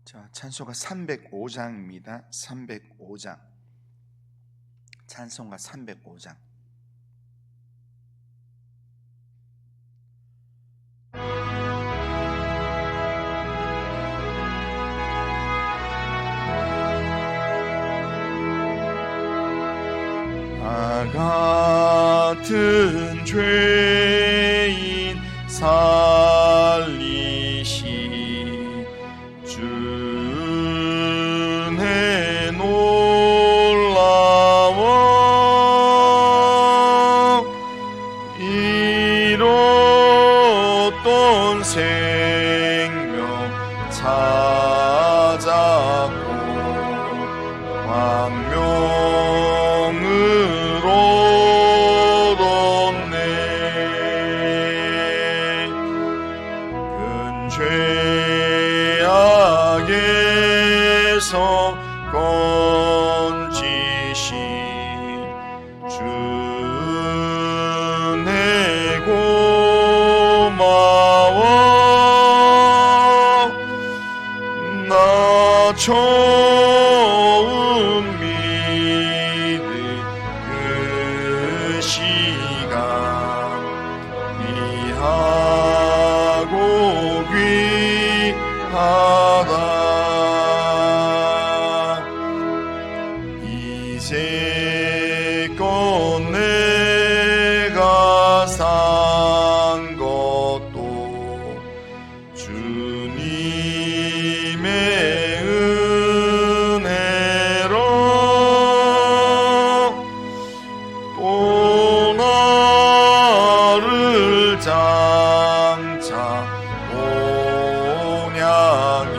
자, 찬송가 305장입니다. 305장. 찬송가 305장. 나 같은 죄인 살리시 주네 놀라워 잃었던 생명 찾았고 광명을 얻었네. 큰 죄악에서 건지신 주네 고마워. 나 처음 믿은 그 시간 귀하고 귀하다. 이제껏 내가 산 것도 주님의 은혜로 또 나를 장차 본향에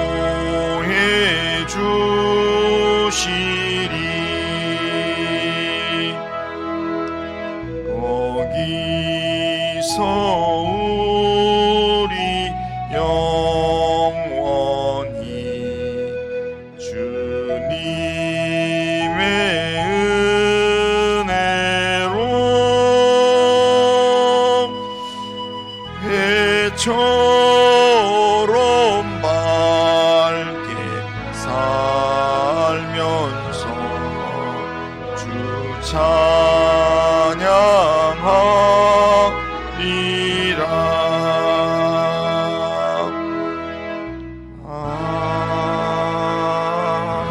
인도해 주시리. 거기서 우리 영원히 주님의 은혜로 해처럼 밝게 살면서 주 찬양하리라.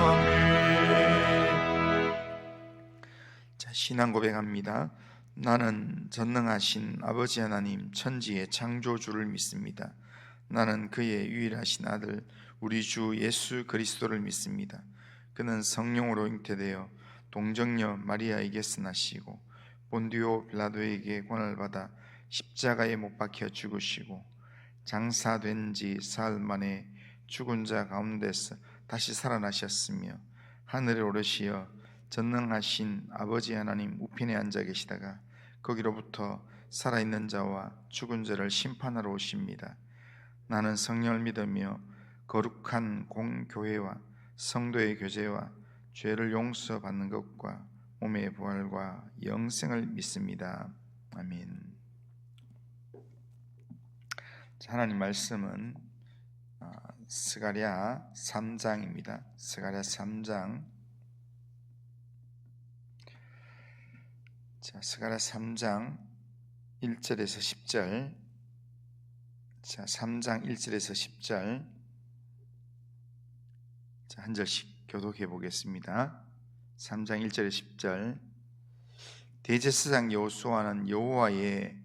아멘. 자, 신앙 고백합니다. 나는 전능하신 아버지 하나님 천지의 창조주를 믿습니다. 나는 그의 유일하신 아들 우리 주 예수 그리스도를 믿습니다. 그는 성령으로 잉태되어 동정녀 마리아에게서 나시고 본디오 빌라도에게 권을 받아 십자가에 못 박혀 죽으시고 장사된 지 사흘 만에 죽은 자 가운데서 다시 살아나셨으며 하늘에 오르시어 전능하신 아버지 하나님 우편에 앉아 계시다가 거기로부터 살아있는 자와 죽은 자를 심판하러 오십니다. 나는 성령을 믿으며 거룩한 공교회와 성도의 교제와 죄를 용서받는 것과 몸의 부활과 영생을 믿습니다. 아멘. 하나님 말씀은 스가랴 3장입니다. 스가랴 3장. 자, 스가랴 3장 1절에서 10절. 자, 3장 1절에서 10절. 자, 한 절씩 교독해 보겠습니다. 3장 1절에서 10절. 대제사장 여호수아는 여호와의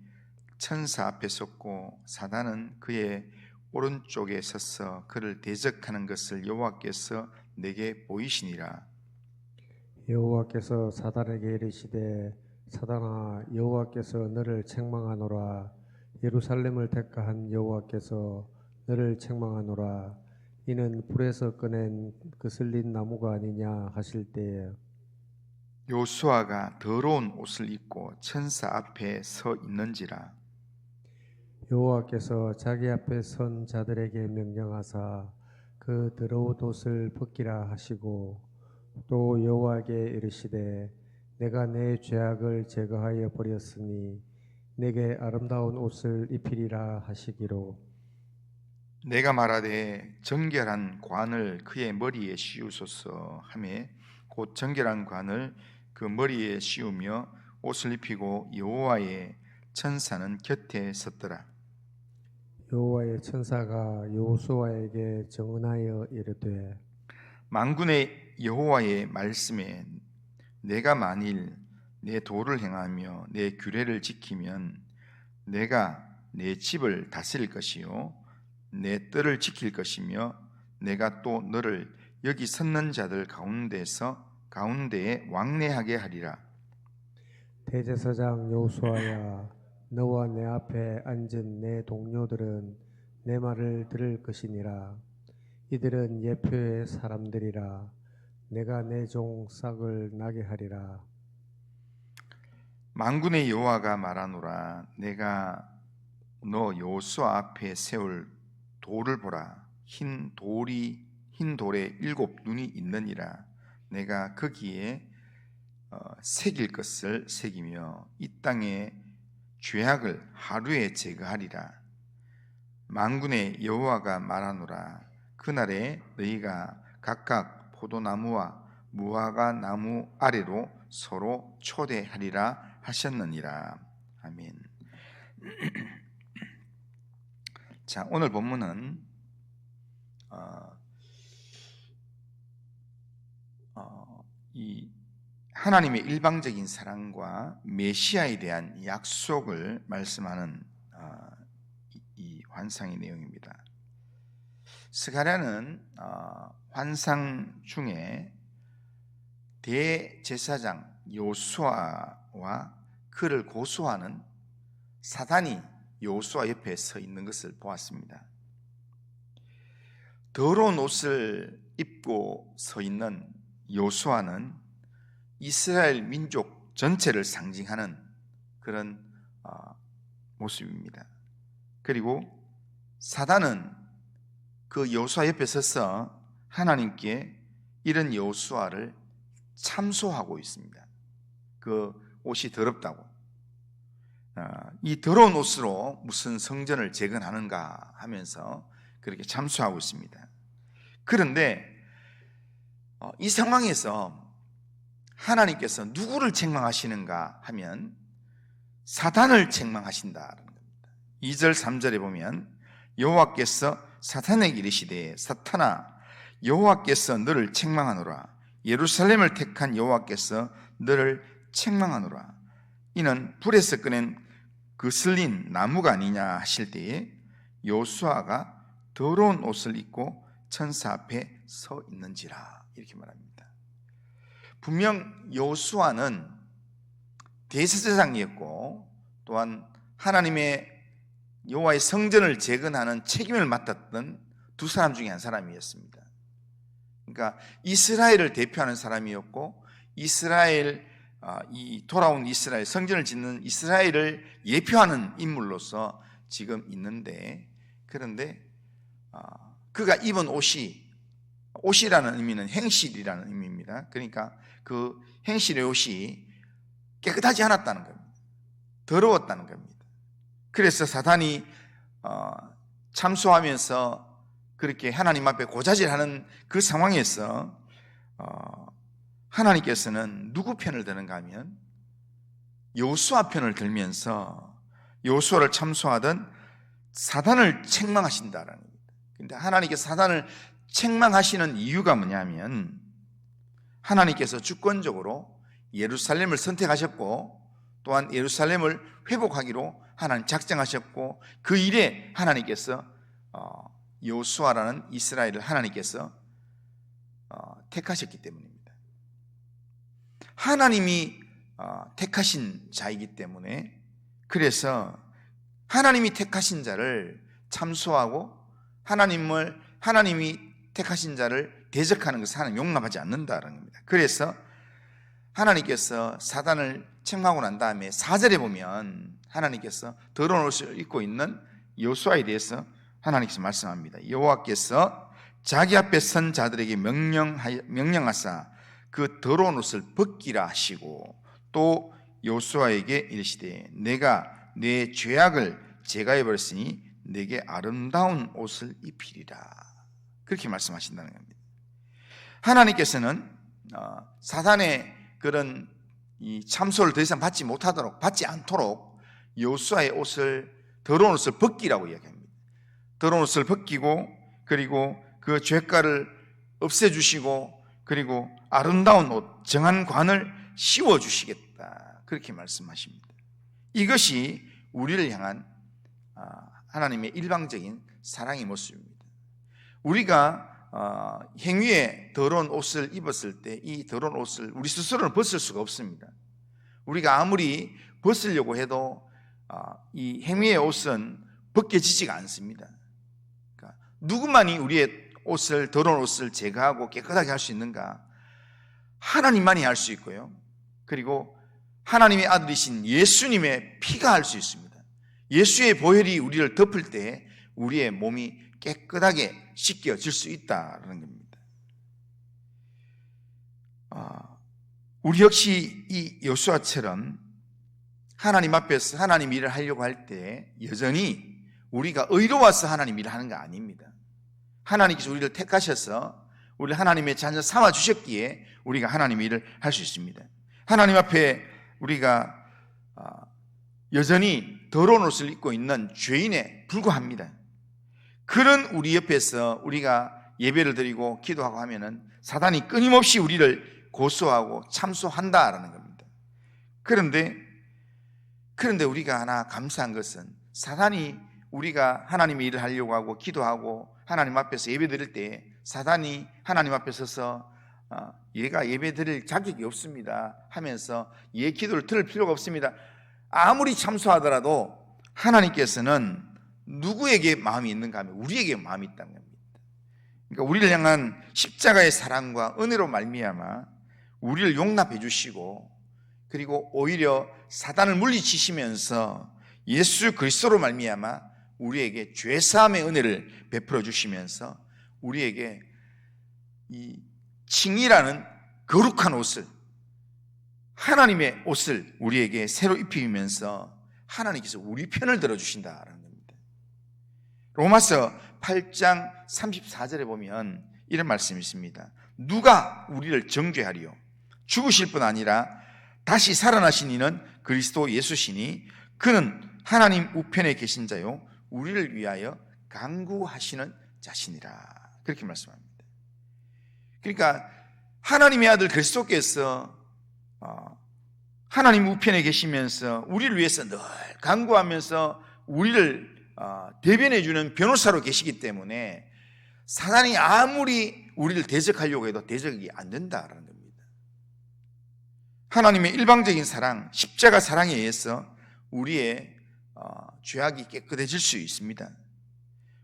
천사 앞에 섰고 사단은 그의 오른쪽에 서서 그를 대적하는 것을 여호와께서 내게 보이시니라. 여호와께서 사단에게 이르시되 사단아 여호와께서 너를 책망하노라. 예루살렘을 택하한 여호와께서 너를 책망하노라. 이는 불에서 꺼낸 그슬린 나무가 아니냐 하실 때에 여호수아가 더러운 옷을 입고 천사 앞에 서 있는지라. 여호와께서 자기 앞에 선 자들에게 명령하사 그 더러운 옷을 벗기라 하시고 또 여호와께 이르시되 내가 내 죄악을 제거하여 버렸으니 내게 아름다운 옷을 입히리라 하시기로 내가 말하되 정결한 관을 그의 머리에 씌우소서 하매 곧 정결한 관을 그 머리에 씌우며 옷을 입히고 여호와의 천사는 곁에 섰더라. 여호와의 천사가 여호수아에게 증언하여 이르되 만군의 여호와의 말씀에 내가 만일 내 도를 행하며 내 규례를 지키면 내가 내 집을 다스릴 것이요 내 뜰을 지킬 것이며 내가 또 너를 여기 섰는 자들 가운데에 왕래하게 하리라. 대제사장 여호수아야, 너와 내 앞에 앉은 내 동료들은 내 말을 들을 것이니라. 이들은 예표의 사람들이라. 내가 내 종 싹을 나게 하리라. 만군의 여호와가 말하노라. 내가 너 여호수아 앞에 세울 돌을 보라. 흰 돌에 7 눈이 있느니라. 내가 거기에 새길 것을 새기며 이 땅의 죄악을 하루에 제거하리라. 만군의 여호와가 말하노라. 그날에 너희가 각각 포도나무와 무화과 나무 아래로 서로 초대하리라 하셨느니라. 아멘. 자, 오늘 본문은 이 하나님의 일방적인 사랑과 메시아에 대한 약속을 말씀하는 이 환상의 내용입니다. 스가랴는 환상 중에 대제사장 여호수아와 그를 고소하는 사단이 여호수아 옆에 서 있는 것을 보았습니다. 더러운 옷을 입고 서 있는 여호수아는 이스라엘 민족 전체를 상징하는 그런 모습입니다. 그리고 사단은 그 여호수아 옆에 서서 하나님께 이런 여호수아를 참소하고 있습니다. 그 옷이 더럽다고. 이 더러운 옷으로 무슨 성전을 재건하는가 하면서 그렇게 참소하고 있습니다. 그런데 이 상황에서 하나님께서 누구를 책망하시는가 하면 사단을 책망하신다는 겁니다. 2절 3절에 보면 여호와께서 사탄에게 이르시되 사탄아 여호와께서 너를 책망하노라. 예루살렘을 택한 여호와께서 너를 책망하노라. 이는 불에서 꺼낸 그슬린 나무가 아니냐 하실 때에 여호수아가 더러운 옷을 입고 천사 앞에 서 있는지라 이렇게 말합니다. 분명 여호수아는 대제사장이었고 또한 하나님의 여호와의 성전을 재건하는 책임을 맡았던 두 사람 중에 한 사람이었습니다. 그러니까 이스라엘을 대표하는 사람이었고 이 돌아온 이스라엘, 성전을 짓는 이스라엘을 예표하는 인물로서 지금 있는데, 그런데 그가 입은 옷이라는 의미는 행실이라는 의미입니다. 그러니까 그 행실의 옷이 깨끗하지 않았다는 겁니다. 더러웠다는 겁니다. 그래서 사단이 참소하면서 그렇게 하나님 앞에 고자질하는 그 상황에서 하나님께서는 누구 편을 드는가 하면 여호수아 편을 들면서 여호수아를 참소하던 사단을 책망하신다라는 겁니다. 그런데 하나님께서 사단을 책망하시는 이유가 뭐냐면 하나님께서 주권적으로 예루살렘을 선택하셨고 또한 예루살렘을 회복하기로 하나님 작정하셨고 그 일에 하나님께서 여호수아라는 이스라엘을 하나님께서 택하셨기 때문입니다. 하나님이 택하신 자이기 때문에 그래서 하나님이 택하신 자를 참소하고 하나님이 택하신 자를 대적하는 것을 하나님 용납하지 않는다는 겁니다. 그래서 하나님께서 사단을 책망하고 난 다음에 4절에 보면 하나님께서 더러운 옷을 입고 있는 여호수아에 대해서 하나님께서 말씀합니다. 여호와께서 자기 앞에 선 자들에게 명령하사 그 더러운 옷을 벗기라 하시고 또 여호수아에게 이르시되 내가 내 죄악을 제거해 버렸으니 내게 아름다운 옷을 입히리라. 그렇게 말씀하신다는 겁니다. 하나님께서는 사단의 그런 이 참소를 더 이상 받지 않도록 여호수아의 옷을, 더러운 옷을 벗기라고 이야기합니다. 더러운 옷을 벗기고, 그리고 그 죄가를 없애주시고, 그리고 아름다운 옷, 정한 관을 씌워주시겠다. 그렇게 말씀하십니다. 이것이 우리를 향한 하나님의 일방적인 사랑의 모습입니다. 우리가 행위에 더러운 옷을 입었을 때 이 더러운 옷을 우리 스스로는 벗을 수가 없습니다. 우리가 아무리 벗으려고 해도 이 행위의 옷은 벗겨지지가 않습니다. 그러니까 누구만이 우리의 옷을, 더러운 옷을 제거하고 깨끗하게 할 수 있는가? 하나님만이 할 수 있고요. 그리고 하나님의 아들이신 예수님의 피가 할 수 있습니다. 예수의 보혈이 우리를 덮을 때 우리의 몸이 깨끗하게 씻겨질 수 있다는 겁니다. 우리 역시 이 여호수아처럼 하나님 앞에서 하나님 일을 하려고 할 때 여전히 우리가 의로워서 하나님 일을 하는 거 아닙니다. 하나님께서 우리를 택하셔서 우리를 하나님의 자녀 삼아 주셨기에 우리가 하나님 일을 할 수 있습니다. 하나님 앞에 우리가 여전히 더러운 옷을 입고 있는 죄인에 불과합니다. 그런 우리 옆에서 우리가 예배를 드리고 기도하고 하면은 사단이 끊임없이 우리를 고소하고 참소한다라는 겁니다. 그런데 우리가 하나 감사한 것은 사단이 우리가 하나님의 일을 하려고 하고 기도하고 하나님 앞에서 예배 드릴 때 사단이 하나님 앞에 서서 얘가 예배 드릴 자격이 없습니다 하면서 얘 기도를 들을 필요가 없습니다. 아무리 참소하더라도 하나님께서는 누구에게 마음이 있는가 하면 우리에게 마음이 있다는 겁니다. 그러니까 우리를 향한 십자가의 사랑과 은혜로 말미암아 우리를 용납해 주시고, 그리고 오히려 사단을 물리치시면서 예수 그리스도로 말미암아 우리에게 죄사함의 은혜를 베풀어 주시면서 우리에게 이 칭의라는 거룩한 옷을, 하나님의 옷을 우리에게 새로 입히면서 하나님께서 우리 편을 들어주신다라는 겁니다. 로마서 8장 34절에 보면 이런 말씀이 있습니다. 누가 우리를 정죄하리요? 죽으실 뿐 아니라 다시 살아나신 이는 그리스도 예수시니 그는 하나님 우편에 계신 자요 우리를 위하여 간구하시는 자신이라. 그렇게 말씀합니다. 그러니까 하나님의 아들 그리스도께서 하나님 우편에 계시면서 우리를 위해서 늘 간구하면서 우리를 대변해 주는 변호사로 계시기 때문에 사단이 아무리 우리를 대적하려고 해도 대적이 안 된다라는 겁니다. 하나님의 일방적인 사랑, 십자가 사랑에 의해서 우리의 죄악이 깨끗해질 수 있습니다.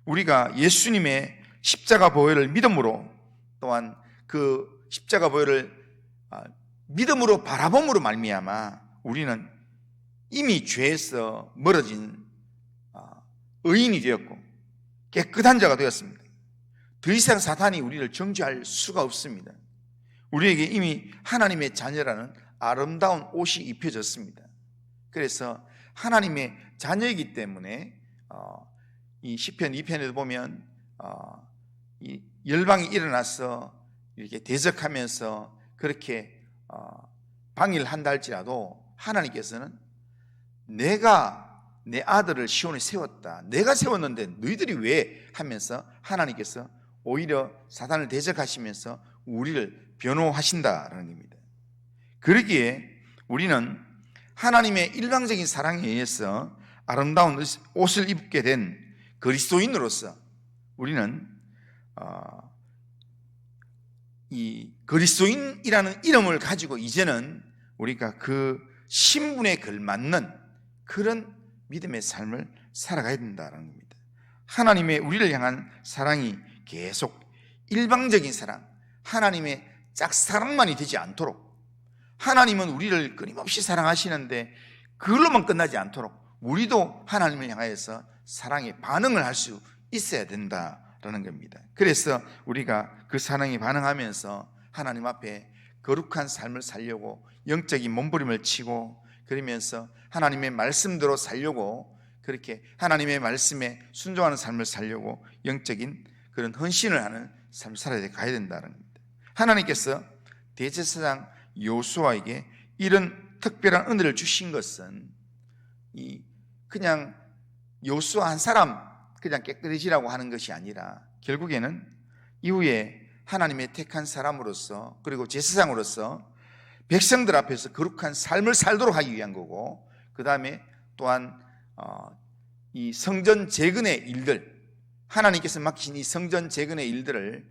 우리가 예수님의 십자가 보혈을 믿음으로, 또한 그 십자가 보혈을 믿음으로 바라봄으로 말미암아 우리는 이미 죄에서 멀어진 의인이 되었고 깨끗한 자가 되었습니다. 더 이상 사탄이 우리를 정죄할 수가 없습니다. 우리에게 이미 하나님의 자녀라는 아름다운 옷이 입혀졌습니다. 그래서 하나님의 자녀이기 때문에 이 시편 2편에도 보면 이 열방이 일어나서 이렇게 대적하면서 그렇게 방일한다 할지라도 하나님께서는 내가 내 아들을 시온에 세웠다, 내가 세웠는데 너희들이 왜 하면서 하나님께서 오히려 사단을 대적하시면서 우리를 변호하신다라는 겁니다. 그러기에 우리는 하나님의 일방적인 사랑에 의해서 아름다운 옷을 입게 된 그리스도인으로서 우리는 이 그리스도인이라는 이름을 가지고 이제는 우리가 그 신분에 걸맞는 그런 믿음의 삶을 살아가야 된다는 겁니다. 하나님의 우리를 향한 사랑이 계속 일방적인 사랑, 하나님의 짝사랑만이 되지 않도록, 하나님은 우리를 끊임없이 사랑하시는데 그걸로만 끝나지 않도록 우리도 하나님을 향하여서 사랑에 반응을 할 수 있어야 된다라는 겁니다. 그래서 우리가 그 사랑에 반응하면서 하나님 앞에 거룩한 삶을 살려고 영적인 몸부림을 치고, 그러면서 하나님의 말씀대로 살려고 그렇게 하나님의 말씀에 순종하는 삶을 살려고 영적인 그런 헌신을 하는 삶을 살아야 가야 된다는 겁니다. 하나님께서 대제사장 여호수아에게 이런 특별한 은혜를 주신 것은 그냥 여호수아 한 사람 그냥 깨끗해지라고 하는 것이 아니라 결국에는 이후에 하나님의 택한 사람으로서 그리고 제사장으로서 백성들 앞에서 거룩한 삶을 살도록 하기 위한 거고, 그 다음에 또한 이 성전 재건의 일들, 하나님께서 맡기신 이 성전 재건의 일들을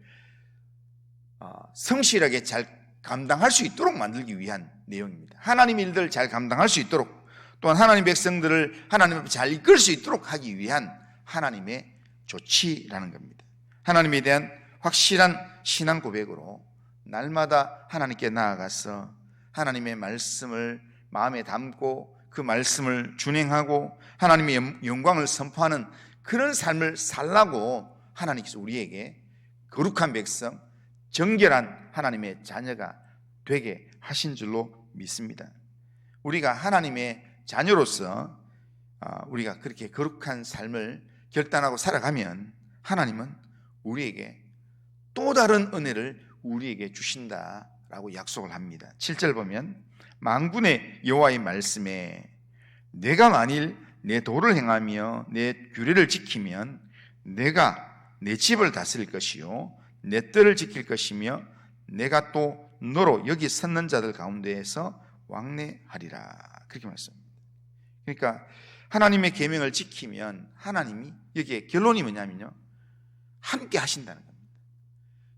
성실하게 잘 감당할 수 있도록 만들기 위한 내용입니다. 하나님의 일들을 잘 감당할 수 있도록, 또한 하나님 백성들을 하나님 앞에 잘 이끌 수 있도록 하기 위한 하나님의 조치라는 겁니다. 하나님에 대한 확실한 신앙 고백으로 날마다 하나님께 나아가서 하나님의 말씀을 마음에 담고 그 말씀을 준행하고 하나님의 영광을 선포하는 그런 삶을 살라고 하나님께서 우리에게 거룩한 백성, 정결한 하나님의 자녀가 되게 하신 줄로 믿습니다. 우리가 하나님의 자녀로서 우리가 그렇게 거룩한 삶을 결단하고 살아가면 하나님은 우리에게 또 다른 은혜를 우리에게 주신다라고 약속을 합니다. 7절 보면 만군의 여호와의 말씀에 내가 만일 내 도를 행하며 내 규례를 지키면 내가 내 집을 다스릴 것이요 내 뜰을 지킬 것이며 내가 또 너로 여기 섰는 자들 가운데에서 왕래하리라, 그렇게 말씀합니다. 그러니까 하나님의 계명을 지키면 하나님이, 여기에 결론이 뭐냐면요, 함께 하신다는 겁니다.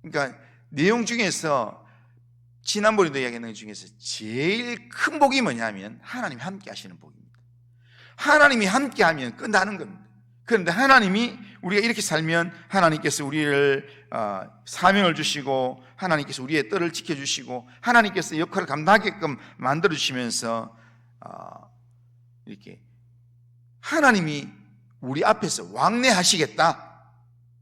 그러니까 내용 중에서 지난번에도 이야기했는 것 중에서 제일 큰 복이 뭐냐면 하나님이 함께 하시는 복입니다. 하나님이 함께 하면 끝나는 겁니다. 그런데 하나님이, 우리가 이렇게 살면 하나님께서 우리를 사명을 주시고 하나님께서 우리의 뜰을 지켜주시고 하나님께서 역할을 감당하게끔 만들어주시면서 이렇게 하나님이 우리 앞에서 왕래하시겠다,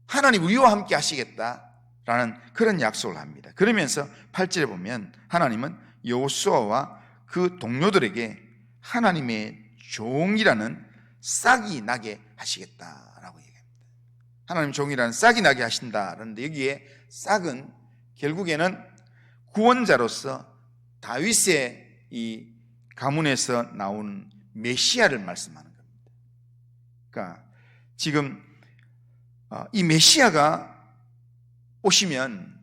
하나님 우리와 함께 하시겠다라는 그런 약속을 합니다. 그러면서 8절에 보면 하나님은 여호수아와 그 동료들에게 하나님의 종이라는 싹이 나게 하시겠다라고 얘기합니다. 하나님 종이라는 싹이 나게 하신다라는데, 여기에 싹은 결국에는 구원자로서 다윗의 이 가문에서 나온 메시아를 말씀하는 겁니다. 그러니까 지금 이 메시아가 오시면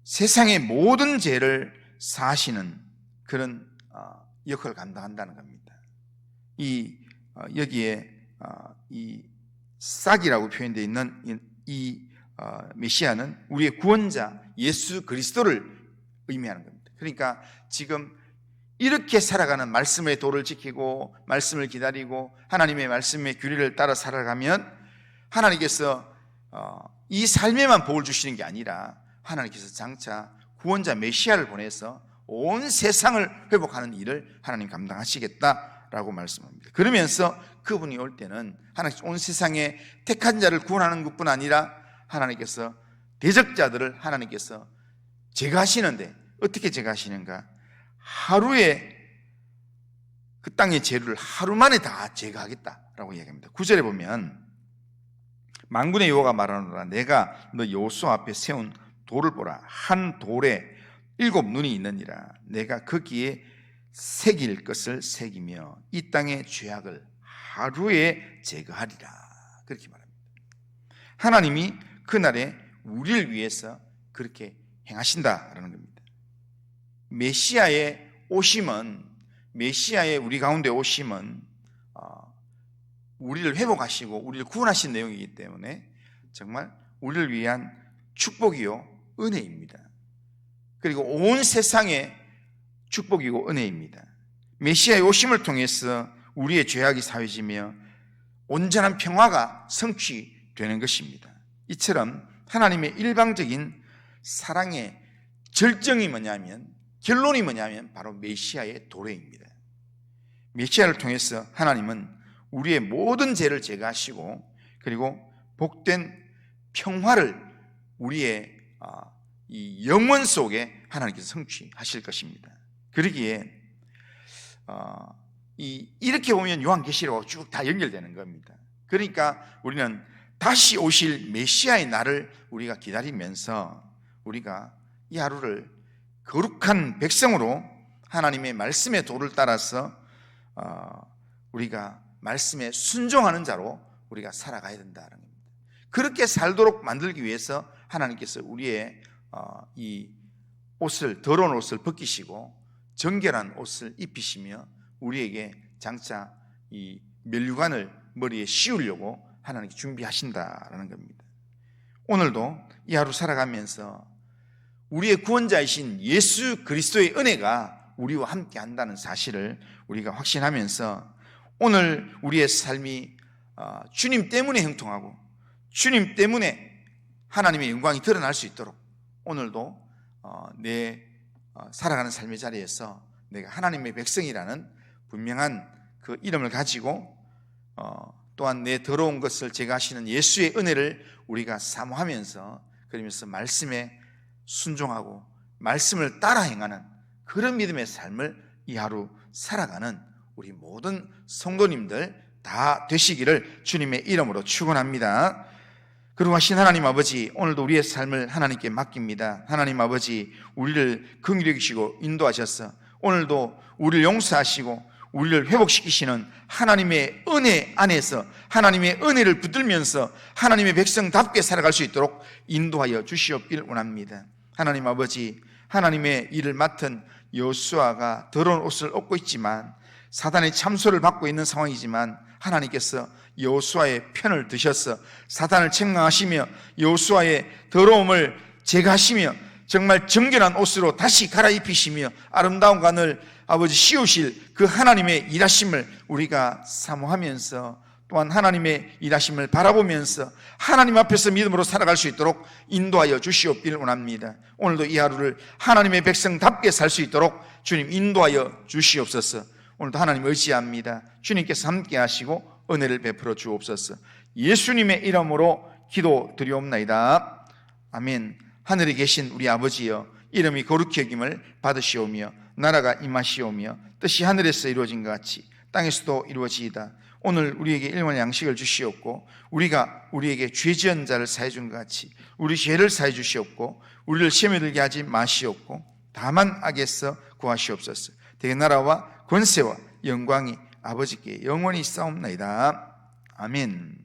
세상의 모든 죄를 사하시는 그런 역할을 감당한다는 겁니다. 여기에 이 싹이라고 표현되어 있는 이 메시아는 우리의 구원자 예수 그리스도를 의미하는 겁니다. 그러니까 지금 이렇게 살아가는, 말씀의 도를 지키고 말씀을 기다리고 하나님의 말씀의 규례를 따라 살아가면 하나님께서 이 삶에만 복을 주시는 게 아니라 하나님께서 장차 구원자 메시아를 보내서 온 세상을 회복하는 일을 하나님 감당하시겠다라고 말씀합니다. 그러면서 그분이 올 때는 하나님께서 온 세상에 택한 자를 구원하는 것뿐 아니라 하나님께서 대적자들을 하나님께서 제거하시는데, 어떻게 제거하시는가? 하루에 그 땅의 죄를 하루 만에 다 제거하겠다라고 이야기합니다. 9절에 보면 만군의 여호와가 말하노라, 내가 너 여호수아 앞에 세운 돌을 보라. 한 돌에 7 눈이 있느니라. 내가 거기에 새길 것을 새기며 이 땅의 죄악을 하루에 제거하리라, 그렇게 말합니다. 하나님이 그날에 우리를 위해서 그렇게 행하신다라는 겁니다. 메시아의 오심은, 메시아의 우리 가운데 오심은 우리를 회복하시고 우리를 구원하신 내용이기 때문에 정말 우리를 위한 축복이요 은혜입니다. 그리고 온 세상의 축복이고 은혜입니다. 메시아의 오심을 통해서 우리의 죄악이 사해지며 온전한 평화가 성취되는 것입니다. 이처럼 하나님의 일방적인 사랑의 절정이 뭐냐면, 결론이 뭐냐면 바로 메시아의 도래입니다. 메시아를 통해서 하나님은 우리의 모든 죄를 제거하시고 그리고 복된 평화를 우리의 이 영혼 속에 하나님께서 성취하실 것입니다. 그러기에 이렇게 보면 요한계시록하고 쭉 다 연결되는 겁니다. 그러니까 우리는 다시 오실 메시아의 날을 우리가 기다리면서 우리가 이 하루를 거룩한 백성으로 하나님의 말씀의 도를 따라서 우리가 말씀에 순종하는 자로 우리가 살아가야 된다는 겁니다. 그렇게 살도록 만들기 위해서 하나님께서 우리의 이 옷을, 더러운 옷을 벗기시고 정결한 옷을 입히시며 우리에게 장차 이 면류관을 머리에 씌우려고 하나님께 준비하신다라는 겁니다. 오늘도 이 하루 살아가면서 우리의 구원자이신 예수 그리스도의 은혜가 우리와 함께 한다는 사실을 우리가 확신하면서 오늘 우리의 삶이 주님 때문에 형통하고 주님 때문에 하나님의 영광이 드러날 수 있도록 오늘도 내 살아가는 삶의 자리에서 내가 하나님의 백성이라는 분명한 그 이름을 가지고 또한 내 더러운 것을 제거하시는 예수의 은혜를 우리가 사모하면서 그러면서 말씀에 순종하고 말씀을 따라 행하는 그런 믿음의 삶을 이 하루 살아가는 우리 모든 성도님들 다 되시기를 주님의 이름으로 축원합니다. 그러하신 하나님 아버지, 오늘도 우리의 삶을 하나님께 맡깁니다. 하나님 아버지, 우리를 긍휼히 여기시고 인도하셔서 오늘도 우리를 용서하시고 우리를 회복시키시는 하나님의 은혜 안에서 하나님의 은혜를 붙들면서 하나님의 백성답게 살아갈 수 있도록 인도하여 주시옵길 원합니다. 하나님 아버지, 하나님의 일을 맡은 여호수아가 더러운 옷을 얻고 있지만 사단의 참소를 받고 있는 상황이지만 하나님께서 여호수아의 편을 드셔서 사단을 책망하시며 여호수아의 더러움을 제거하시며 정말 정결한 옷으로 다시 갈아입히시며 아름다운 관을 아버지 씌우실 그 하나님의 일하심을 우리가 사모하면서 또한 하나님의 일하심을 바라보면서 하나님 앞에서 믿음으로 살아갈 수 있도록 인도하여 주시옵기를 원합니다. 오늘도 이 하루를 하나님의 백성답게 살 수 있도록 주님 인도하여 주시옵소서. 오늘도 하나님 의지합니다. 주님께서 함께 하시고 은혜를 베풀어 주옵소서. 예수님의 이름으로 기도드리옵나이다. 아멘. 하늘에 계신 우리 아버지여, 이름이 거룩히 여김을 받으시오며 나라가 임하시오며 뜻이 하늘에서 이루어진 것 같이 땅에서도 이루어지이다. 오늘 우리에게 일용할 양식을 주시옵고 우리가 우리에게 죄 지은 자를 사해 준 것 같이 우리 죄를 사해 주시옵고 우리를 시험에 들게 하지 마시옵고 다만 악에서 구하시옵소서. 대개 나라와 권세와 영광이 아버지께 영원히 있사옵나이다. 아멘.